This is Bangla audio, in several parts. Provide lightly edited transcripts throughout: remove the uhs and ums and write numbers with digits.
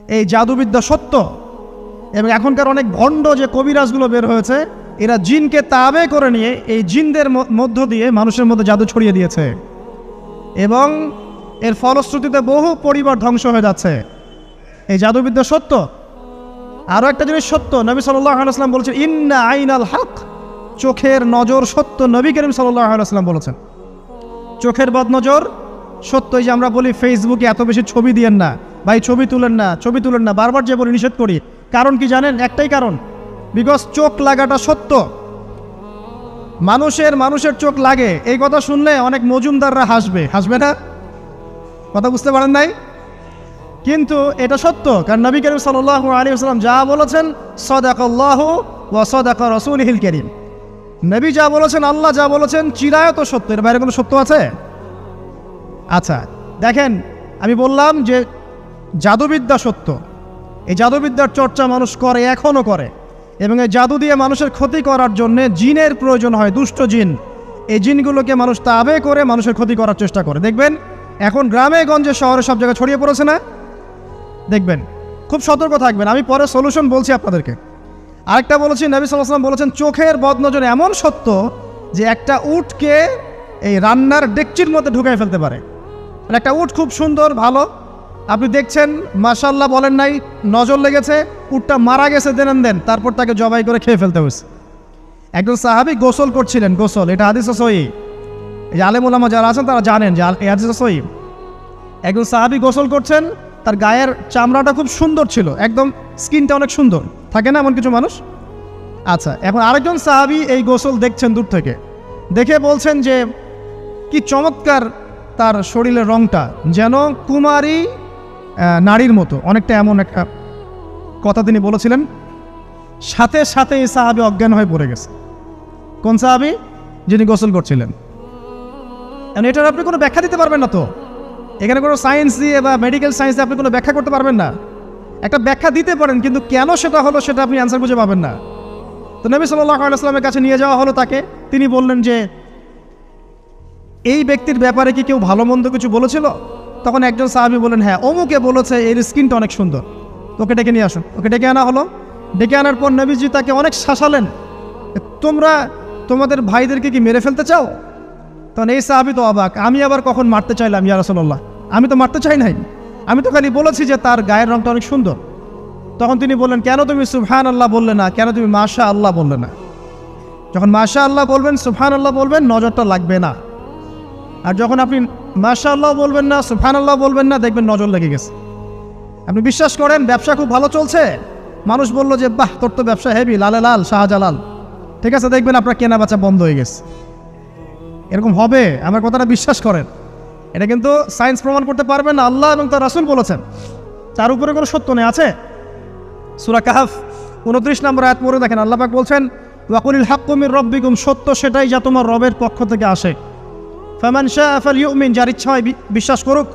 এই জাদুবিদ্যা সত্য। এবং এখনকার অনেক ভণ্ড যে কবিরাজগুলো বের হয়েছে, এরা জিনকে তাবে করে নিয়ে এই জিনদের মধ্য দিয়ে মানুষের মধ্যে জাদু ছড়িয়ে দিয়েছে, এবং এর ফলশ্রুতিতে বহু পরিবার ধ্বংস হয়ে যাচ্ছে। এই জাদুবিদ্যা সত্য। আরও একটা জিনিস সত্য, নবী সাল্লাল্লাহু আলাইহি ওয়াসাল্লাম বলেছেন ইন্না আইনাল হক, চোখের নজর সত্য। নবী করিম সাল্লাল্লাহু আলাইহি ওয়াসাল্লাম বলেছেন চোখের বদনজর সত্য। এই যে আমরা বলি ফেসবুকে এত বেশি ছবি দিয়েন না ভাই, ছবি তুলেন না, ছবি তুলেন না, বারবার যে বলি নিষেধ করি, কারণ কি জানেন? একটাই কারণ, বিকজ চোখ লাগাটা সত্য। মানুষের চোখ লাগে, এই কথা শুনলে অনেক মজুমদাররা হাসবে না? কথা বুঝতে পারেন নাই? কিন্তু এটা সত্য, কারণ নবী করিম সাল্লাল্লাহু আলাইহি ওয়াসাল্লাম যা বলেছেন সাদাকাল্লাহু ওয়া সাদাকা রাসূলুহুল কারীম, নবী যা বলেছেন, আল্লাহ যা বলেছেন চিরায়ত সত্য, এর বাইরে কোনো সত্য আছে? আচ্ছা দেখেন, আমি বললাম যে জাদুবিদ্যা সত্য। এই জাদুবিদ্যার চর্চা মানুষ করে, এখনও করে, এবং এই জাদু দিয়ে মানুষের ক্ষতি করার জন্য জিনের প্রয়োজন হয়, দুষ্ট জিন। এই জিনগুলোকে মানুষ তাবে করে মানুষের ক্ষতি করার চেষ্টা করে। দেখবেন এখন গ্রামে গঞ্জে শহরে সব জায়গায় ছড়িয়ে পড়েছে না? দেখবেন, খুব সতর্ক থাকবেন। আমি পরে সলিউশন বলছি আপনাদেরকে। আরেকটা বলেছি, নবী সাল্লাল্লাহু আলাইহি ওয়াসাল্লাম বলেছেন চোখের বদনজর এমন সত্য যে একটা উটকে এই রান্নার ডেকচির মধ্যে ঢুকাই ফেলতে পারে। মানে একটা উট খুব সুন্দর ভালো, আপনি দেখছেন মাশাআল্লাহ বলেন নাই, নজর লেগেছে, উটটা মারা গেছে দেন, তারপর তাকে জবাই করে খেয়ে ফেলতে হয়েছে। একজন সাহাবী গোসল করছিলেন, গোসল, এটা হাদিস সহিহ, এই যে আলেম ওলামা যারা আছেন তারা জানেন যে এই হাদিস সহিহ। একজন সাহাবী গোসল করছেন, তার গায়ের চামড়াটা খুব সুন্দর ছিল, একদম স্কিনটা অনেক সুন্দর থাকে না এমন কিছু মানুষ? আচ্ছা, এখন আরেকজন সাহাবী এই গোসল দেখছেন দূর থেকে, দেখে বলছেন যে কি চমৎকার তার শরীরের রংটা, যেন কুমারী নারীর মতো, অনেকটা এমন একটা কথা তিনি বলেছিলেন। সাথে সাথে এই সাহাবী অজ্ঞান হয়ে পড়ে গেছে। কোন সাহাবী? যিনি গোসল করছিলেন। এটার আপনি কোনো ব্যাখ্যা দিতে পারবেন না তো, এখানে কোনো সায়েন্স দিয়ে বা মেডিকেল সায়েন্স দিয়ে আপনি কোনো ব্যাখ্যা করতে পারবেন না। একটা ব্যাখ্যা দিতে পারেন, কিন্তু কেন সেটা হলো সেটা আপনি অ্যান্সার খুঁজে পাবেন না। তো নবী সাল্লাল্লাহু আলাইহি ওয়াসাল্লামের কাছে নিয়ে যাওয়া হলো তাকে। তিনি বললেন যে এই ব্যক্তির ব্যাপারে কি কেউ ভালো মন্দ কিছু বলেছিল? তখন একজন সাহাবী বললেন হ্যাঁ, অমুকে বলেছে এর স্কিনটা অনেক সুন্দর, ওকে ডেকে নিয়ে আসুন। ওকে ডেকে আনা হলো। ডেকে আনার পর নবীজি তাকে অনেক শাসালেন, তোমরা তোমাদের ভাইদেরকে কি মেরে ফেলতে চাও? তখন এই সাহাবী তো অবাক, আমি আবার কখন মারতে চাইলাম ইয়া রাসূলুল্লাহ? আমি তো মারতে চাই নাই, আমি তো খালি বলেছি যে তার গায়ের রংটা অনেক সুন্দর। তখন তিনি বললেন কেন তুমি সুবহানাল্লাহ বললে না, কেন তুমি মাশাআল্লাহ বললে না? যখন মাশাআল্লাহ বলবেন, সুবহানাল্লাহ বলবেন, নজরটা লাগবে না। আর যখন আপনি মাশাআল্লাহ বলবেন না, সুবহানাল্লাহ বলবেন না, দেখবেন নজর লেগে গেছে। আপনি বিশ্বাস করেন ব্যবসা খুব ভালো চলছে, মানুষ বলল যে বাহ তোর তো ব্যবসা হেভি, লালে লাল শাহজালাল, ঠিক আছে, দেখবেন আপনার কেনা বেচা বন্ধ হয়ে গেছে। এরকম হবে, আমার কথাটা বিশ্বাস করেন। এটা কিন্তু সায়েন্স প্রমাণ করতে পারবে না, আল্লাহ এবং তার রাসূল বলেছেন, তার উপরে কোনো সত্য নেই। আছে সূরা কাহফ 29 নম্বর আয়াত পড়ে দেখেন, আল্লাহ পাক বলছেন ওয়াকুলিল হাক্কু মির রাব্বিকুম, সত্য সেটাই যা তোমার রবের পক্ষ থেকে আসে। ফামান শাআ ফালইউমিন, যার ইচ্ছা হয় বিশ্বাস করুক,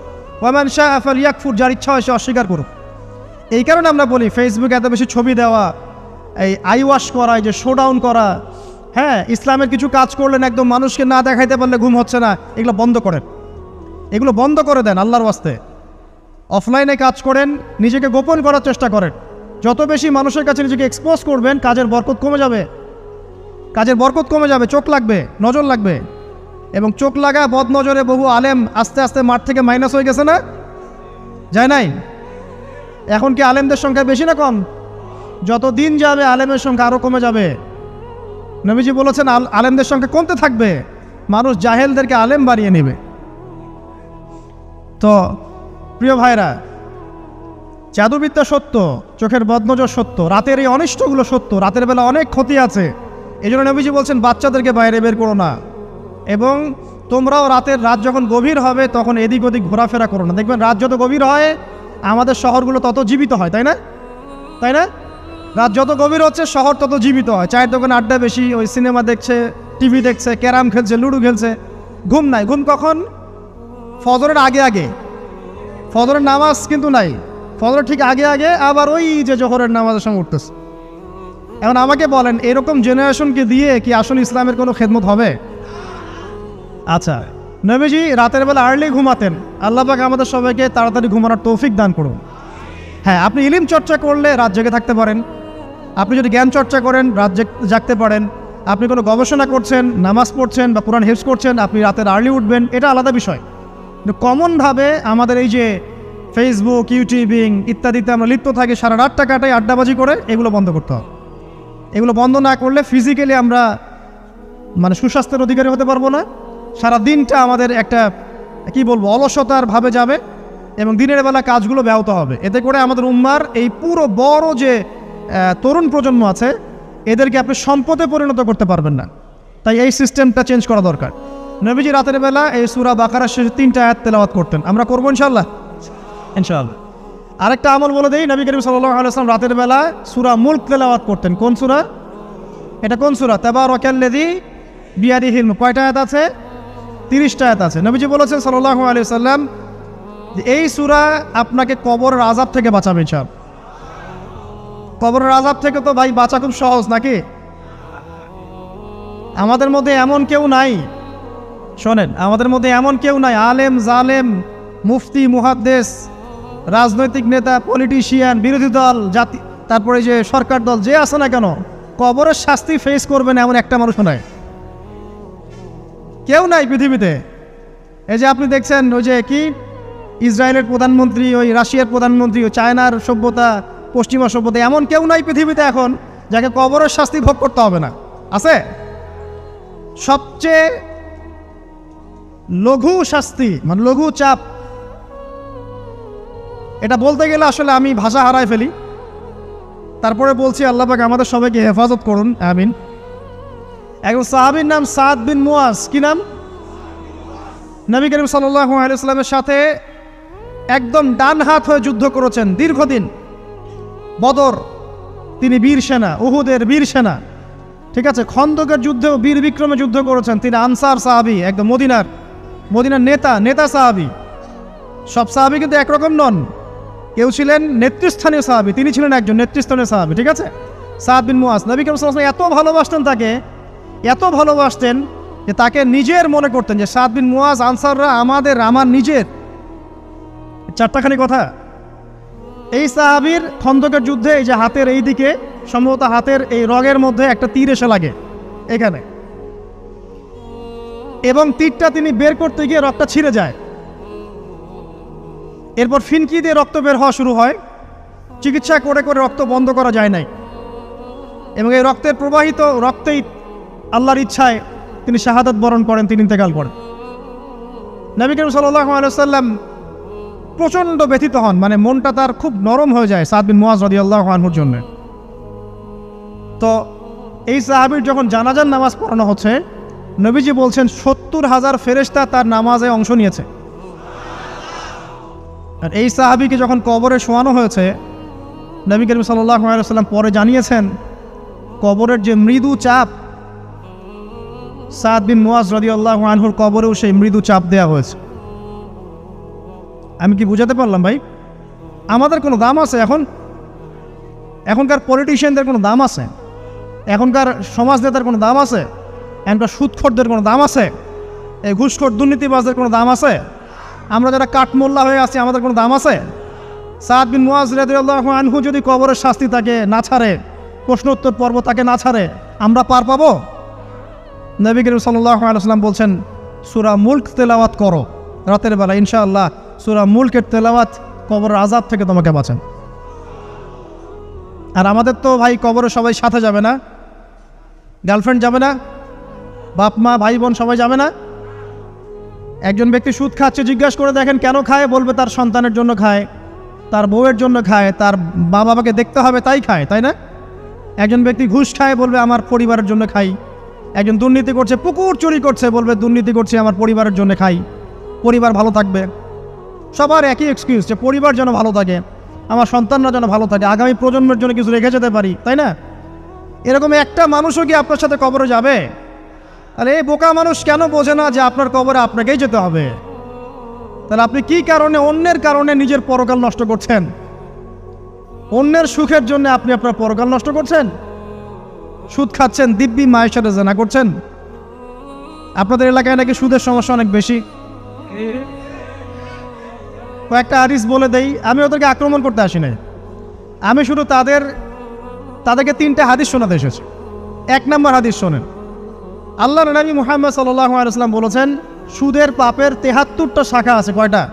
ওয়ামান শাআ ফালইয়াকফুর, যার ইচ্ছা হয় সে অস্বীকার করুক। এই কারণে আমরা বলি ফেসবুকে এত বেশি ছবি দেওয়া, এই আই ওয়াশ করা, এই যে শোডাউন করা, হ্যাঁ, ইসলামের কিছু কাজ করলেন একদম মানুষকে না দেখাইতে পারলে ঘুম হচ্ছে না, এগুলো বন্ধ করেন, এগুলো বন্ধ করে দেন আল্লাহর ওয়াস্তে। অফলাইনে কাজ করেন, নিজেকে গোপন করার চেষ্টা করেন। যত বেশি মানুষের কাছে নিজেকে এক্সপোজ করবেন, কাজের বরকত কমে যাবে, কাজের বরকত কমে যাবে, চোখ লাগবে, নজর লাগবে। এবং চোখ লাগা বদ নজরে বহু আলেম আস্তে আস্তে মাঠ থেকে মাইনাস হয়ে গেছে না? যায় নাই? এখন কি আলেমদের সংখ্যা বেশি না কম? যত দিন যাবে আলেমের সংখ্যা আরও কমে যাবে। নবীজি বলেছেন আলেমদের সংখ্যা কমতে থাকবে, মানুষ জাহেলদেরকে আলেম বানিয়ে নেবে। তো প্রিয় ভাইরা, জাদুবিদ্যা সত্য, চোখের বদনজর সত্য, রাতের এই অনিষ্টগুলো সত্য, রাতের বেলা অনেক ক্ষতি আছে। এই জন্য নবীজি বলছেন বাচ্চাদেরকে বাইরে বের করো না, এবং তোমরাও রাত যখন গভীর হবে তখন এদিক ওদিক ঘোরাফেরা করো না। দেখবেন রাত যত গভীর হয় আমাদের শহরগুলো তত জীবিত হয়, তাই না? তাই না? রাত যত গভীর হচ্ছে শহর তত জীবিত হয়। চায়ের দোকানে আড্ডা বেশি, ওই সিনেমা দেখছে, টিভি দেখছে, ক্যারাম খেলছে, লুডো খেলছে, ঘুম নাই। ঘুম কখন? ফজরের আগে আগে। ফজরের নামাজ কিন্তু নাই, ফজরের ঠিক আগে আগে, আবার ওই যে জোহরের নামাজের সঙ্গে উঠতেছে। এখন আমাকে বলেন এরকম জেনারেশনকে দিয়ে কি আসলে ইসলামের কোনো খেদমত হবে? আচ্ছা, নবীজি রাতের বেলা আর্লি ঘুমাতেন, আল্লাহ পাক আমাদের সবাইকে তাড়াতাড়ি ঘুমানোর তৌফিক দান করুন। হ্যাঁ, আপনি ইলম চর্চা করলে রাত জেগে থাকতে পারেন, আপনি যদি জ্ঞান চর্চা করেন রাত জাগতে পারেন, আপনি কোনো গবেষণা করছেন, নামাজ পড়ছেন বা কোরআন হেফজ করছেন, আপনি রাতের আর্লি উঠবেন, এটা আলাদা বিষয়। কিন্তু কমনভাবে আমাদের এই যে ফেসবুক, ইউটিউবিং ইত্যাদিতে আমরা লিপ্ত থাকি, সারা রাতটা কাটাই আড্ডাবাজি করে, এগুলো বন্ধ করতে হবে। এগুলো বন্ধ না করলে ফিজিক্যালি আমরা মানে সুস্বাস্থ্যের অধিকারী হতে পারবো না। সারা দিনটা আমাদের একটা কি বলবো অলসতার ভাবে যাবে এবং দিনের বেলা কাজগুলো ব্যাহত হবে। এতে করে আমাদের উম্মার এই পুরো বড় যে তরুণ প্রজন্ম আছে এদেরকে আপনি সম্পদে পরিণত করতে পারবেন না। তাই এই সিস্টেমটা চেঞ্জ করা দরকার। নবীজি রাতের বেলা এই সূরা বাকারার শেষে 3টা আয়াত তেলাওয়াত করতেন, আমরা করবো ইনশাআল্লাহ। আরেকটা আমল বলে দেই, নবী করিম সাল্লাল্লাহু আলাইহি ওয়াসাল্লাম রাতের বেলা সূরা মুলক তেলাওয়াত করতেন। কোন সূরা এটা? কোন সূরা? তাবারাকাল্লাযী বিয়াদিহিল মুলক। কয়টা আয়াত আছে? 30টা আয়াত আছে। নবীজি বলেছেন সাল্লাল্লাহু আলাইহি ওয়াসাল্লাম যে এই সূরা আপনাকে কবরের আযাব থেকে বাঁচাবে ইনশাআল্লাহ। কবরের আযাব থেকে তো ভাই বাঁচা খুব সহজ নাকি? আমাদের মধ্যে এমন কেউ নাই, শোনেন, আমাদের মধ্যে এমন কেউ নাই আলেম জালেম মুফতি মুহাদ্দিস রাজনৈতিক নেতা পলিটিশিয়ান বিরোধী দল জাতি তারপরে যে সরকার দল যে আছে না কেন, কবরের শাস্তি ফেস করবেন এমন একটা মানুষও নাই, কেউ নাই পৃথিবীতে। এই যে আপনি দেখছেন ওই যে কি ইসরায়েলের প্রধানমন্ত্রী, ওই রাশিয়ার প্রধানমন্ত্রী, ওই চায়নার সভ্যতা, পশ্চিমা সভ্যতা, এমন কেউ নাই পৃথিবীতে এখন যাকে কবরের শাস্তি ভোগ করতে হবে না। আছে? সবচেয়ে লঘু শাস্তি মানে লঘু চাপ, এটা বলতে গেলে আসলে আমি ভাষা হারায় ফেলি। তারপরে বলছি আল্লাহ পাক আমাদের সবাইকে হেফাজত করুন, আমিন। একজন সাহাবীর নাম সাদ বিন মুয়াজ। কি নাম? নবী করিম সাল্লাল্লাহু আলাইহি ওয়াসাল্লামের সাথে একদম ডান হাত হয়ে যুদ্ধ করেছেন দীর্ঘদিন। বদর তিনি বীর সেনা, উহুদের বীর সেনা, ঠিক আছে। খন্দকের যুদ্ধেও বীর বিক্রমে যুদ্ধ করেছেন। তিনি আনসার সাহাবী, একদম মদিনার নেতা সাহাবী। সব সাহাবী কিন্তু একরকম নন, কেউ ছিলেন নেতৃস্থানীয় সাহাবী, তিনি ছিলেন একজন নেতৃস্থানীয় সাহাবী, ঠিক আছে। সাদ বিন মুয়াজ নবী করিম সাল্লাল্লাহু আলাইহি ওয়াসাল্লাম এত ভালোবাসতেন তাকে, এত ভালোবাসতেন যে তাকে নিজের মনে করতেন যে সাদ বিন মুয়াজ আনসাররা আমার নিজের। চারটাখানি কথা। এই সাহাবীর খন্দকের যুদ্ধে এই যে হাতের এই দিকে সম্ভবত হাতের এই রগের মধ্যে একটা তীর এসে লাগে এখানে, এবং তীরটা তিনি বের করতে গিয়ে রক্তটা ছিঁড়ে যায়। এরপর ফিনকি দিয়ে রক্ত বের হওয়া শুরু হয়। চিকিৎসা করে করে রক্ত বন্ধ করা যায় নাই, এবং এই রক্তের প্রবাহিত রক্তেই আল্লাহর ইচ্ছায় তিনি শাহাদাত বরণ করেন, তিনি ইন্তেকাল করেন। নবী করিম সাল্লাল্লাহু আলাইহি ওয়াসাল্লাম প্রচণ্ড ব্যথিত হন, মানে মনটা তার খুব নরম হয়ে যায় সাদ বিন মুয়াজ রাদিয়াল্লাহু আনহুর জন্য। তো এই সাহাবীর যখন জানাজার নামাজ পড়ানো হচ্ছে, নবীজি বলছেন 70,000 ফেরেশতা তার নামাজে অংশ নিয়েছে। আর এই সাহাবীকে যখন কবরে শোয়ানো হয়েছে, নবী করিম সাল্লাল্লাহু আলাইহি ওয়াসাল্লাম পরে জানিয়েছেন কবরের যে মৃদু চাপ, সাদ বিন মুয়াজ রাদিয়াল্লাহু আনহুর কবরেও সেই মৃদু চাপ দেওয়া হয়েছে। আমি কি বুঝাতে পারলাম ভাই? আমাদের কোনো দাম আছে এখনকার পলিটিশিয়ানদের কোনো দাম আছে? এখনকার সমাজ নেতার কোনো দাম আছে? এখনকার সুদখোরদের কোনো দাম আছে? এই ঘুষখোর দুর্নীতিবাজদের কোনো দাম আছে? আমরা যারা কাঠমোল্লা হয়ে আছি আমাদের কোনো দাম আছে? সাদ বিন মুয়াজ রাদিয়াল্লাহু আনহু যদি কবরের শাস্তি তাকে না ছাড়ে, প্রশ্ন উত্তর পর্ব তাকে না ছাড়ে, আমরা পার পাবো? নবী করিম সাল্লাল্লাহু আলাইহি ওয়াসাল্লাম বলছেন সূরা মুলক তেলাওয়াত করো রাতের বেলা, ইনশাআল্লাহ সূরা মুলকের তেলাওয়াত কবরের আযাব থেকে তোমাকে বাঁচান। আর আমাদের তো ভাই কবরে সবাই সাথে যাবে না, গার্লফ্রেন্ড যাবে না, বাপ মা ভাই বোন সবাই যাবে না। একজন ব্যক্তি সুদ খাচ্ছে, জিজ্ঞাসা করে দেখেন কেন খায়, বলবে তার সন্তানের জন্য খায়, তার বউয়ের জন্য খায়, তার মা বাবাকে দেখতে হবে তাই খায়, তাই না? একজন ব্যক্তি ঘুষ খায়, বলবে আমার পরিবারের জন্য খাই। একজন দুর্নীতি করছে, পুকুর চুরি করছে, বলবে দুর্নীতি করছে আমার পরিবারের জন্য খাই, পরিবার ভালো থাকবে। সবার একই এক্সকিউজ যে পরিবার যেন ভালো থাকে, আমার সন্তানরা যেন ভালো থাকে, আগামী প্রজন্মের জন্য কিছু রেখে যেতে পারি, তাই না? এরকম একটা মানুষও কি আপনার সাথে কবরে যাবে? আরে এই বোকা মানুষ কেন বোঝে না যে আপনার কবরে আপনাকেই যেতে হবে? তাহলে আপনি কি কারণে অন্যের কারণে নিজের পরকাল নষ্ট করছেন? অন্যের সুখের জন্য আপনি আপনার পরকাল নষ্ট করছেন। সুদ খাচ্ছেন, দিব্যি মায়ের সাথে জেনা করছেন। আপনাদের এলাকায় নাকি সুদের সমস্যা অনেক বেশি। কয়েকটা হাদিস বলে দেই, আমি ওদেরকে আক্রমণ করতে আসি নাই, আমি শুধু তাদেরকে 3টে হাদিস শোনাতে এসেছি। 1 নম্বর হাদিস শোনেন। আল্লাহর নবী মুহাম্মদ সাল্লাল্লাহু আলাইহি ওয়াসাল্লাম বলেছেন, সুদের পাপের 73টা শাখা আছে। কয়টা?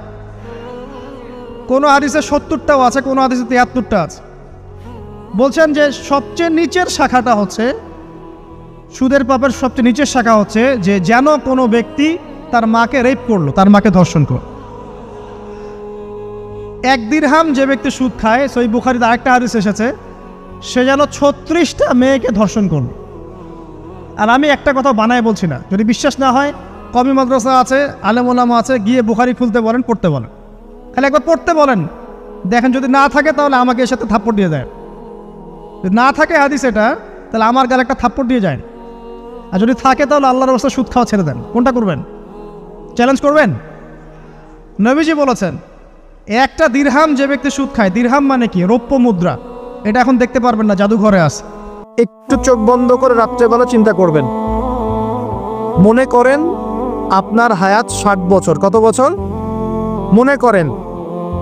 কোনো হাদিসে 70টাও আছে, কোনো হাদিসে 73টা আছে। বলছেন যে সবচেয়ে নিচের শাখাটা হচ্ছে, সুদের পাপের সবচেয়ে নিচের শাখা হচ্ছে যে যেন কোনো ব্যক্তি তার মাকে রেপ করলো, তার মাকে ধর্ষণ করলো। 1 দিরহাম যে ব্যক্তি সুদ খায়, সহিহ বুখারীতে আরেকটা হাদিস এসেছে, সে যেন 36টা মেয়েকে ধর্ষণ করলো। আর আমি একটা কথা বানায় বলছি না, যদি বিশ্বাস না হয় কওমি মাদ্রাসা আছে, আলেম ওলামা আছে, গিয়ে বুখারী খুলতে বলেন, পড়তে বলেন, খালি একবার পড়তে বলেন, দেখেন যদি না থাকে তাহলে আমাকে এর সাথে থাপ্পড় দিয়ে যায়। যদি না থাকে হাদিস এটা, তাহলে আমার গালে একটা থাপ্পড় দিয়ে যায়। আর যদি থাকে তাহলে আল্লাহর রাস্তায় সুদ খাওয়া ছেড়ে দেন। কোনটা করবেন? চ্যালেঞ্জ করবেন? নবীজি বলেছেন, 1টা দিরহাম যে ব্যক্তি সুদ খায়, দিরহাম মানে কি? রৌপ্য মুদ্রা। এটা এখন দেখতে পারবেন না, জাদুঘরে আছে। একটু চোখ বন্ধ করে রাত্রেবেলা চিন্তা করবেন। মনে করেন আপনার হায়াত 60 বছর। কত বছর? মনে করেন,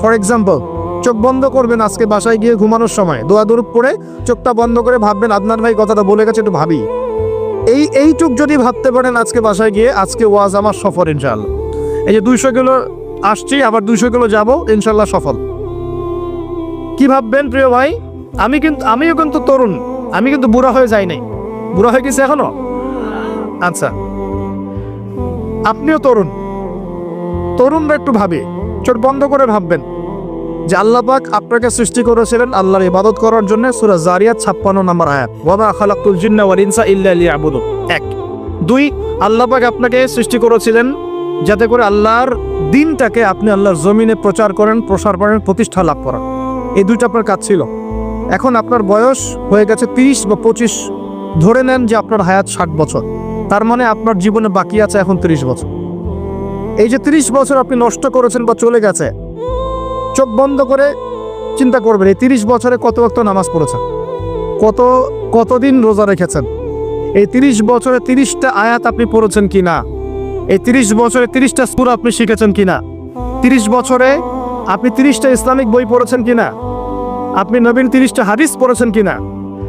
ফর এক্সাম্পল, চোখ বন্ধ করবেন আজকে বাসায় গিয়ে ঘুমানোর সময়, দোয়া দরুদ পড়ে চোখটা বন্ধ করে ভাববেন, আদনান ভাই কথাটা বলে গেছে, একটু ভাবি। এইটুক যদি ভাবতে পারেন আজকে বাসায় গিয়ে, আজকে ওয়াজ আমার সফর ইনশাআল্লাহ। এই যে 200 কিলো আসছি, আবার 200 কিলো যাবো, ইনশাআল্লাহ সফল। কি ভাববেন প্রিয় ভাই? আমিও কিন্তু তরুণ, আমি কিন্তু বুড়া হয়ে যাই নাই। বুড়া হয়ে গেছে এখনো? আচ্ছা, আপনিও তরুণরা একটু ভাবে, চোখ বন্ধ করে ভাববেন যে আল্লাহ পাক আপনাকে সৃষ্টি করেছিলেন আল্লাহর ইবাদত করার জন্য। সূরা জারিয়াত 56 নম্বর আয়াত, ওয়া মা খালাকতুল জিন্না ওয়াল ইনসা ইল্লা লিয়াবুদুন। 1 2 আল্লাহ পাক আপনাকে সৃষ্টি করেছিলেন যাতে করে আল্লাহর দ্বীনটাকে আপনি আল্লাহর জমিনে প্রচার করেন, প্রসার করেন, প্রতিষ্ঠা লাভ করেন। এই দুইটা আপনার কাজ ছিল। এখন আপনার বয়স হয়ে গেছে 30 বা 25, ধরে নেন যে আপনার হায়াত 60 বছর। তার মানে আপনার জীবনে বাকি আছে এখন 30 বছর। এই যে 30 বছর আপনি নষ্ট করেছেন বা চলে গেছে, চোখ বন্ধ করে চিন্তা করবেন, এই 30 বছরে কত ওয়াক্ত নামাজ পড়েছেন, কতদিন রোজা রেখেছেন, এই 30 বছরে 30টা আয়াত আপনি পড়েছেন কিনা, এই 30 বছরে 30টা সূরা আপনি শিখেছেন কিনা, 30 বছরে আপনি 30টা ইসলামিক বই পড়েছেন কিনা, আপনি নবীর 30টা হাদিস পড়েছেন কিনা,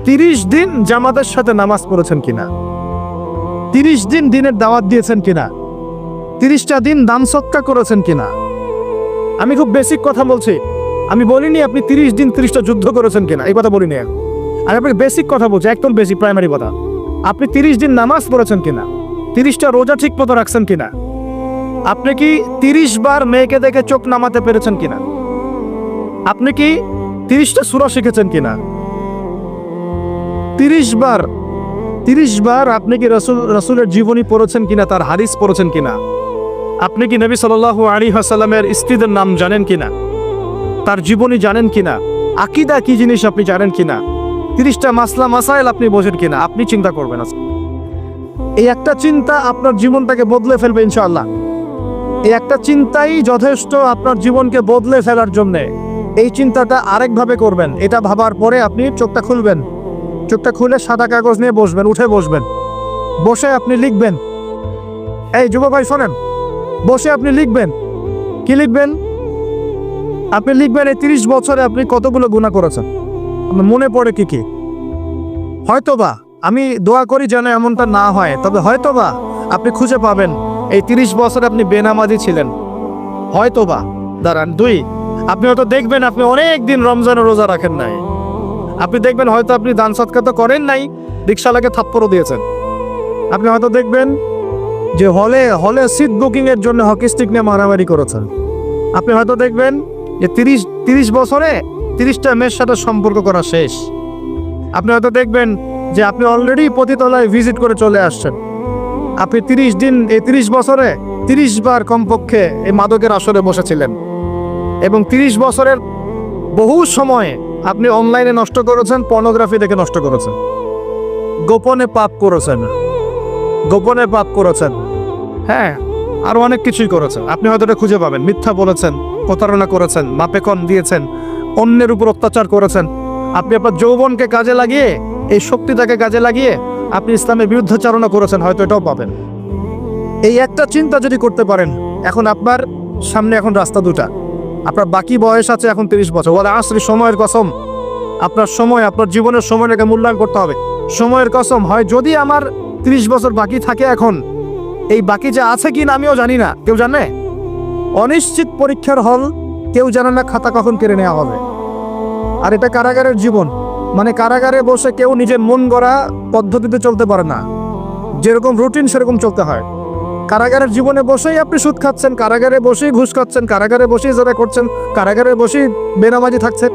30 দিন জামাতের সাথে নামাজ পড়েছেন কিনা, 30 দিন দিনের দাওয়াত দিয়েছেন কিনা, 30টা দিন দান সদকা করেছেন কিনা। আমি খুব বেসিক কথা বলছি, আমি বলিনি আপনি 30 দিন 30টা যুদ্ধ করেছেন কিনা, এই কথা বলিনি। আমি আপনাকে বেসিক কথা বলছি, একদম বেসিক প্রাইমারি কথা। আপনি 30 দিন নামাজ পড়েছেন কিনা, 30টা রোজা ঠিক মতো রাখছেন কিনা, আপনি কি 30 বার মেয়েকে দেখে চোখ নামাতে পেরেছেন কিনা, আপনি কি 30টা সূরা শিখেছেন কিনা, 30 বার আপনি কি রাসূলের জীবনী পড়েছেন কিনা, তার হাদিস পড়েছেন কিনা, আপনি কি নবী সাল্লাল্লাহু আলাইহি ওয়াসাল্লামের স্ত্রীদের নাম জানেন কিনা, তার জীবনী জানেন কিনা, আকীদা কি জিনিস আপনি জানেন কিনা, 30টা মাসলা মাসাইল আপনি বোঝেন কিনা। আপনি চিন্তা করবেন, এই একটা চিন্তা আপনার জীবনটাকে বদলে ফেলবে ইনশাআল্লাহ। এই একটা চিন্তাই যথেষ্ট আপনার জীবনকে বদলে ফেলার জন্যে। এই চিন্তাটা আরেকভাবে করবেন, এটা ভাবার পরে আপনি চোখটা খুলবেন, চোখটা খুলে সাদা কাগজ নিয়ে বসবেন, উঠে বসবেন, বসে আপনি লিখবেন। এই যুবক ভাই শোনেন, বসে আপনি লিখবেন। কি লিখবেন? আপনি লিখবেন এই 30 বছরে আপনি কতগুলো গুনাহ করেছেন, আপনার মনে পড়ে কি কি। হয়তোবা, আমি দোয়া করি যেন এমনটা না হয়, তবে হয়তোবা আপনি খুঁজে পাবেন এই 30 বছরে আপনি বেনামাজি ছিলেন। হয়তোবা দাঁড়ান 2, আপনি হয়তো দেখবেন আপনি অনেক দিন রমজানের রোজা রাখেন নাই। আপনি দেখবেন হয়তো আপনি দান সদকা তো করেন নাই, রিকশাওয়ালাকে থাপ্পড়ও দিয়েছেন। আপনি হয়তো দেখবেন যে হলে সিট বুকিং এর জন্য হকি স্টিক নিয়ে মারামারি করেছেন। আপনি হয়তো দেখবেন যে 30 বছরে 30টা মেয়ের সাথে সম্পর্ক করা শেষ। আপনি হয়তো দেখবেন যে আপনি অলরেডি পতিতলায় ভিজিট করে চলে আসছেন। আপনি 30 দিন, এই 30 বছরে 30 বার কমপক্ষে এই মাদকের আসরে বসেছিলেন, এবং 30 বছরের বহু সময় আপনি অনলাইনে নষ্ট করেছেন, পর্নোগ্রাফি দেখে নষ্ট করেছেন, গোপনে পাপ করেছেন, হ্যাঁ, আরো অনেক কিছুই করেছেন। আপনি হয়তো এটা খুঁজে পাবেন। মিথ্যা বলেছেন, প্রতারণা করেছেন, মাপেকন দিয়েছেন, অন্যের উপর অত্যাচার করেছেন। আপনি আপনার যৌবনকে কাজে লাগিয়ে, এই শক্তিটাকে কাজে লাগিয়ে আপনি ইসলামের বিরুদ্ধাচারণা করেছেন, হয়তো এটাও পাবেন। এই একটা চিন্তা যদি করতে পারেন, এখন আপনার সামনে এখন রাস্তা দুটা। আপনার বাকি বয়স আছে এখন 30 বছর। ওয়াল আসরি, সময়ের কসম, আপনার সময়, আপনার জীবনের সময়টাকে মূল্যায়ন করতে হবে। সময়ের কসম, হয় যদি আমার 30 বছর বাকি থাকে, এখন এই বাকি যে আছে কি না আমিও জানি না, কেউ জানে? অনিশ্চিত পরীক্ষার হল, কেউ জানে না খাতা কখন কেড়ে নেওয়া হবে। আর এটা কারাগারের জীবন, মানে কারাগারে বসে কেউ নিজের মন গড়া পদ্ধতিতে চলতে পারে না, যেরকম রুটিন সেরকম চলতে হয়। কারাগারের জীবনে বসেই আপনি সুদ খাচ্ছেন, কারাগারে বসেই ঘুষ খাচ্ছেন, কারাগারে বসেই জোরা করছেন, কারাগারে বসেই বেনামাজি থাকছেন,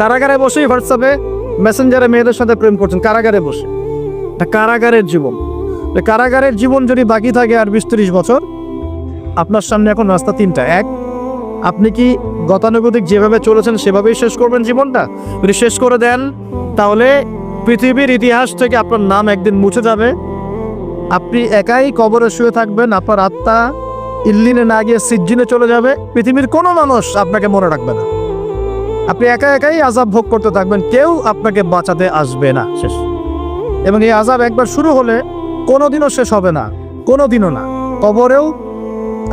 কারাগারে বসেই হোয়াটসঅ্যাপে মেসেঞ্জারে মেয়েদের সাথে প্রেম করছেন, কারাগারে বসে। এটা কারাগারের জীবন। কারাগারের জীবন যদি বাকি থাকে আর 20-30 বছর, আপনার সামনে এখন রাস্তা তিনটা। এক, আপনি কি গতানুগতিক যেভাবে চলেছেন সেভাবেই শেষ করবেন জীবনটা? যদি শেষ করে দেন তাহলে পৃথিবীর ইতিহাস থেকে আপনার নাম একদিন মুছে যাবে, আপনি একাই কবরে শুয়ে থাকবেন, আপনার আত্মা ইল্লিনে না গিয়ে সিজ্জিনে চলে যাবে, পৃথিবীর কোনো মানুষ আপনাকে মনে রাখবে না, আপনি একা একাই আযাব ভোগ করতে থাকবেন, কেউ আপনাকে বাঁচাতে আসবে না, শেষ। এবং এই আযাব একবার শুরু হলে কোনোদিনও শেষ হবে না, কোনোদিনও না, কবরেও,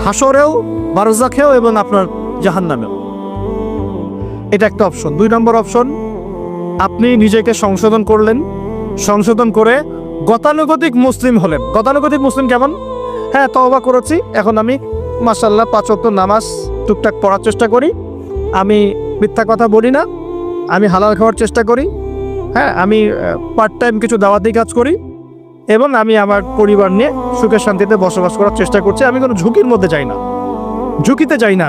হাসরেও, বারজাখেও এবং আপনার জাহান্নামেও। এটা একটা অপশন। 2 নম্বর অপশন, আপনি নিজেকে সংশোধন করলেন, সংশোধন করে গতানুগতিক মুসলিম হলেন। গতানুগতিক মুসলিম কেমন? হ্যাঁ, তওবা করেছি, এখন আমি মাশাআল্লাহ 5 ওয়াক্ত নামাজ টুকটাক পড়ার চেষ্টা করি, আমি মিথ্যা কথা বলি না, আমি হালাল খাওয়ার চেষ্টা করি, হ্যাঁ, আমি পার্ট টাইম কিছু দাওয়াতি কাজ করি, এবং আমি আমার পরিবার নিয়ে সুখে শান্তিতে বসবাস করার চেষ্টা করছি। আমি কোনো ঝুঁকির মধ্যে যাই না, ঝুঁকিতে যাই না,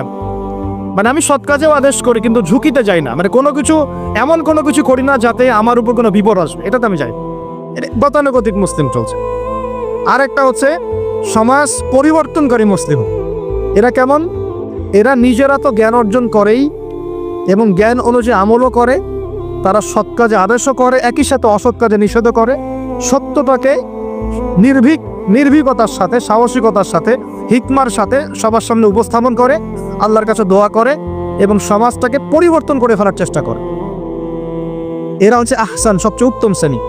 মানে আমি সৎ কাজেও আদেশ করি কিন্তু ঝুঁকিতে যাই না, মানে কোনো কিছু, এমন কোনো কিছু করি না যাতে আমার উপর কোনো বিপদ আসবে, এটাতে আমি যাই। এটা গতানুগতিক মুসলিম চলছে। আর একটা হচ্ছে সমাজ পরিবর্তনকারী মুসলিম। এরা কেমন? এরা নিজেরা তো জ্ঞান অর্জন করেই এবং জ্ঞান অনুযায়ী আমলও করে, তারা সৎ কাজে আদেশও করে, একই সাথে অসৎ কাজে নিষেধও করে, সত্যটাকে নির্ভীকতার সাথে, সাহসিকতার সাথে, হিকমার সাথে সবার সামনে উপস্থাপন করে, আল্লাহর কাছে দোয়া করে এবং সমাজটাকে পরিবর্তন করে ফেলার চেষ্টা করে। এরা হচ্ছে আহসান, সবচেয়ে উত্তম শ্রেণী।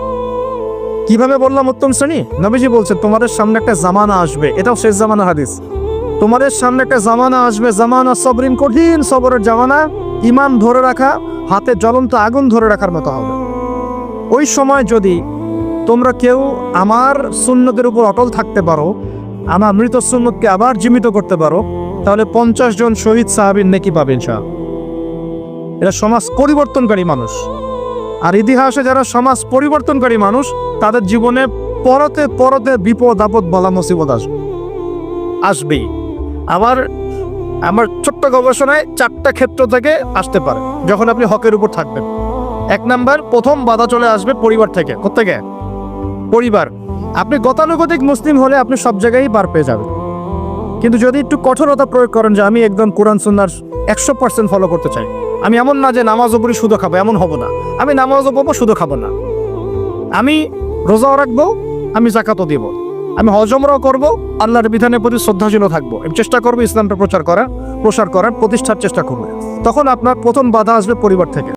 কিভাবে বললাম উত্তম শ্রেণী? নবীজি বলছেন তোমাদের সামনে একটা জামানা আসবে, এটাও শেষ জামানা হাদিস। তোমাদের সামনে একটা জামানা আসবে, জামানা সবরিন, কঠিন সবরের জামানা, ঈমান ধরে রাখা হাতে জ্বলন্ত আগুন ধরে রাখার মতো হবে। ওই সময় যদি তোমরা কেউ আমার সুন্নতের উপর অটল থাকতে পারো, আমার মৃত সুন্নতকে আবার জীবিত করতে পারো, তাহলে 50 জন শহীদ সাহাবীর নেকি পাবে ইনশাআল্লাহ। এরা সমাজ পরিবর্তনকারী মানুষ। আর ইতিহাসে যারা সমাজ পরিবর্তনকারী মানুষ, তাদের জীবনে পরতে পরতে বিপদ আপদ বলা মুসিবত আসবেই। আমার ছোট্ট গবেষণায় 4টা ক্ষেত্র থেকে আসতে পারে যখন আপনি হকের উপর থাকবেন। 1 নাম্বার, প্রথম বাধা চলে আসবে পরিবার থেকে। কোত্থেকে? পরিবার। আপনি গতানুগতিক মুসলিম হলে আপনি সব জায়গায় পার পেয়ে যাবেন, কিন্তু যদি একটু কঠোরতা প্রয়োগ করেন যে আমি একদম কোরআন সুন্নাহর 100% ফলো করতে চাই, আমি এমন না যে নামাজও পড়ি শুধু খাবো, এমন হব না, আমি নামাজও পড়বো শুধু খাবো না, আমি রোজাও রাখবো, আমি যাকাতও দিব, আমি হজ উমরাও করবো, আল্লাহর বিধানের প্রতি শ্রদ্ধাশীল থাকবো, আমি চেষ্টা করবো ইসলামটা প্রসার করার, প্রতিষ্ঠার চেষ্টা করবো, তখন আপনার প্রথম বাধা আসবে পরিবার থেকে।